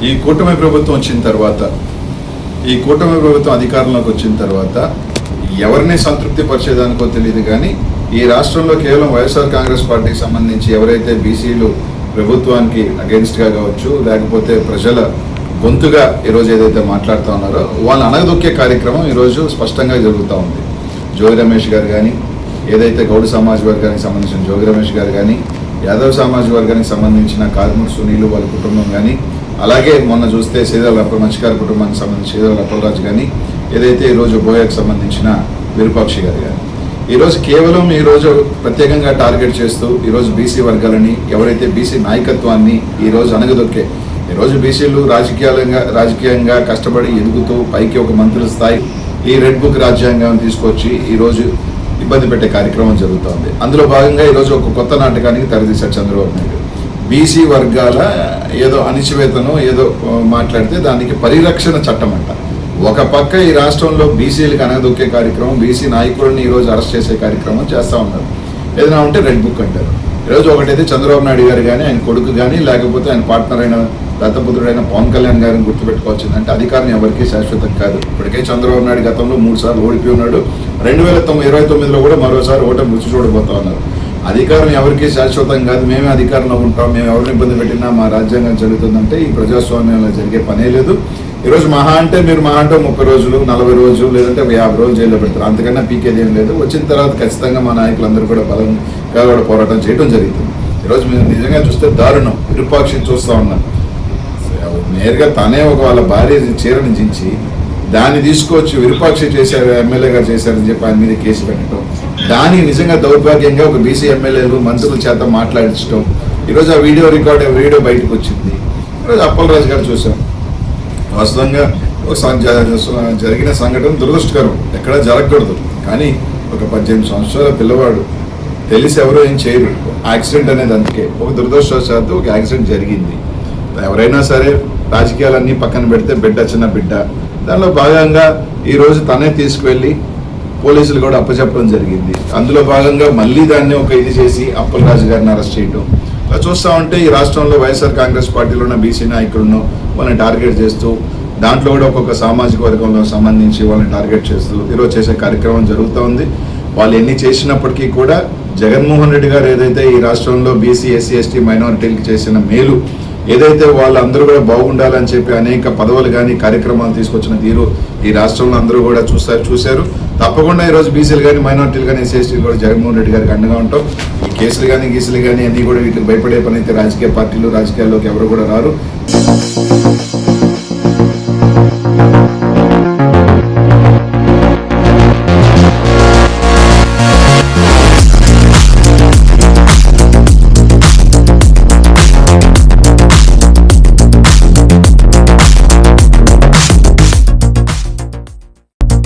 ఈ కూటమి ప్రభుత్వం వచ్చిన తర్వాత అధికారంలోకి వచ్చిన తర్వాత ఎవరిని సంతృప్తి పరిచేదానికో తెలియదు కానీ ఈ రాష్ట్రంలో కేవలం వైఎస్ఆర్ కాంగ్రెస్ పార్టీకి సంబంధించి ఎవరైతే బీసీలు ప్రభుత్వానికి అగెన్స్ట్గా కావచ్చు, లేకపోతే ప్రజల గొంతుగా ఈరోజు ఏదైతే మాట్లాడుతూ ఉన్నారో వాళ్ళు అణగదొక్కే కార్యక్రమం ఈరోజు స్పష్టంగా జరుగుతూ ఉంది. జోగి రమేష్ గారు కానీ, ఏదైతే గౌడ సమాజ్ వర్గానికి సంబంధించిన జోగి రమేష్ గారు కానీ, యాదవ్ సమాజ్ వర్గానికి సంబంధించిన కారుమూరి సునీలు వాళ్ళ కుటుంబం కానీ, అలాగే మొన్న చూస్తే మత్స్యకార కుటుంబానికి సంబంధించిన సీదాల అప్పలరాజు కానీ, ఏదైతే ఈరోజు బోయకు సంబంధించిన విరూపాక్షి గారు కానీ, ఈరోజు కేవలం ఈరోజు ప్రత్యేకంగా టార్గెట్ చేస్తూ ఈరోజు బీసీ వర్గాలని, ఎవరైతే బీసీ నాయకత్వాన్ని ఈరోజు అణగదొక్కే, ఈరోజు బీసీలు రాజకీయంగా కష్టపడి ఎదుగుతూ పైకి ఒక మంత్రుల స్థాయి ఈ రెడ్ బుక్ రాజ్యాంగాన్ని తీసుకొచ్చి ఈరోజు ఇబ్బంది పెట్టే కార్యక్రమం జరుగుతోంది. అందులో భాగంగా ఈరోజు ఒక కొత్త నాటకానికి తెరదీశారు చంద్రబాబు నాయుడు. బీసీ వర్గాల ఏదో అణిచివేతను ఏదో మాట్లాడితే దానికి పరిరక్షణ చట్టం అంట. ఒక పక్క ఈ రాష్ట్రంలో బీసీలకు అనగదొక్కే కార్యక్రమం, బీసీ నాయకులని ఈరోజు అరెస్ట్ చేసే కార్యక్రమం చేస్తూ ఉన్నారు. ఏదైనా ఉంటే రెడ్ బుక్ అంటారు. ఈరోజు ఒకటైతే చంద్రబాబు నాయుడు గారు కానీ, ఆయన కొడుకు కానీ, లేకపోతే ఆయన పార్ట్నర్ అయిన దత్తపుత్రుడైన పవన్ కళ్యాణ్ గారిని గుర్తుపెట్టుకోవచ్చిందంటే అధికారం ఎవరికీ శాశ్వతం కాదు. ఇప్పటికే చంద్రబాబు నాయుడు గతంలో 3 సార్లు ఓడిపోయి ఉన్నాడు. 2029లో కూడా మరోసారి ఓటమి రుచి చూడబోతా ఉన్నారు. అధికారం ఎవరికీ శాశ్వతం కాదు. మేమే అధికారంలో ఉంటాం, మేము ఎవరిని ఇబ్బంది పెట్టినా మా రాజ్యాంగం జరుగుతుందంటే ఈ ప్రజాస్వామ్యంలో జరిగే పనే లేదు. ఈరోజు మహా అంటే 30 రోజులు, 40 రోజులు, లేదంటే 50 రోజులు జైల్లో పెడతారు. అంతకన్నా పీకేది ఏం లేదు. వచ్చిన తర్వాత ఖచ్చితంగా మా నాయకులందరూ కూడా బలంగా కూడా పోరాటం చేయడం జరుగుతుంది. ఈరోజు మీరు నిజంగా చూస్తే దారుణం. విరూపాక్షి చూస్తూ ఉన్నాం, నేరుగా తనే ఒక వాళ్ళ భార్య చీరని దించి దాన్ని తీసుకొచ్చి విరూపాక్షి చేశారు, ఎమ్మెల్యే గారు చేశారని చెప్పి ఆయన మీద కేసు పెట్టడం, దానికి నిజంగా దౌర్భాగ్యంగా ఒక బీసీ ఎమ్మెల్యేలు మంత్రుల చేత మాట్లాడించడం. ఈరోజు ఆ వీడియో బయటకు వచ్చింది. ఈరోజు అప్పలరాజు గారు చూసాం. వాస్తవంగా జరిగిన సంఘటన దురదృష్టకరం, ఎక్కడా జరగకూడదు. కానీ ఒక 18 సంవత్సరాల పిల్లవాడు తెలిసి ఎవరో ఏం చేయరు. యాక్సిడెంట్ అనేది అందుకే ఒక దురదృష్టవశాత్తు ఒక యాక్సిడెంట్ జరిగింది. ఎవరైనా సరే రాజకీయాలన్నీ పక్కన పెడితే బిడ్డ చిన్న బిడ్డ, దానిలో భాగంగా ఈరోజు తనే తీసుకువెళ్ళి పోలీసులు కూడా అప్పచెప్పడం జరిగింది. అందులో భాగంగా మళ్ళీ దాన్ని ఒక ఇది చేసి అప్పలరాజు గారిని అరెస్ట్ చేయడం చూస్తూ ఉంటే ఈ రాష్ట్రంలో వైఎస్ఆర్ కాంగ్రెస్ పార్టీలో ఉన్న బీసీ నాయకులను వాళ్ళని టార్గెట్ చేస్తూ, దాంట్లో కూడా ఒక్కొక్క సామాజిక వర్గంలో సంబంధించి వాళ్ళని టార్గెట్ చేస్తూ ఈరోజు చేసే కార్యక్రమం జరుగుతూ ఉంది. వాళ్ళు ఎన్ని చేసినప్పటికీ కూడా జగన్మోహన్ రెడ్డి గారు ఏదైతే ఈ రాష్ట్రంలో బీసీ, ఎస్సీ, ఎస్టీ మైనారిటీలకు చేసిన మేలు ఏదైతే వాళ్ళందరూ కూడా బాగుండాలని చెప్పి అనేక పదవులు కానీ కార్యక్రమాలు తీసుకొచ్చిన తీరు ఈ రాష్ట్రంలో అందరూ కూడా చూశారు. తప్పకుండా ఈరోజు బీసీలు కానీ, మైనారిటీలు కానీ, ఎస్సీ, ఎస్టీలు కూడా జగన్మోహన్ రెడ్డి గారికి అండగా ఉంటాం. ఈ కేసులు కానీ, గీసులు కానీ అన్నీ కూడా వీటికి భయపడే పని అయితే రాజకీయ పార్టీలు రాజకీయాల్లోకి ఎవరు కూడా రారు.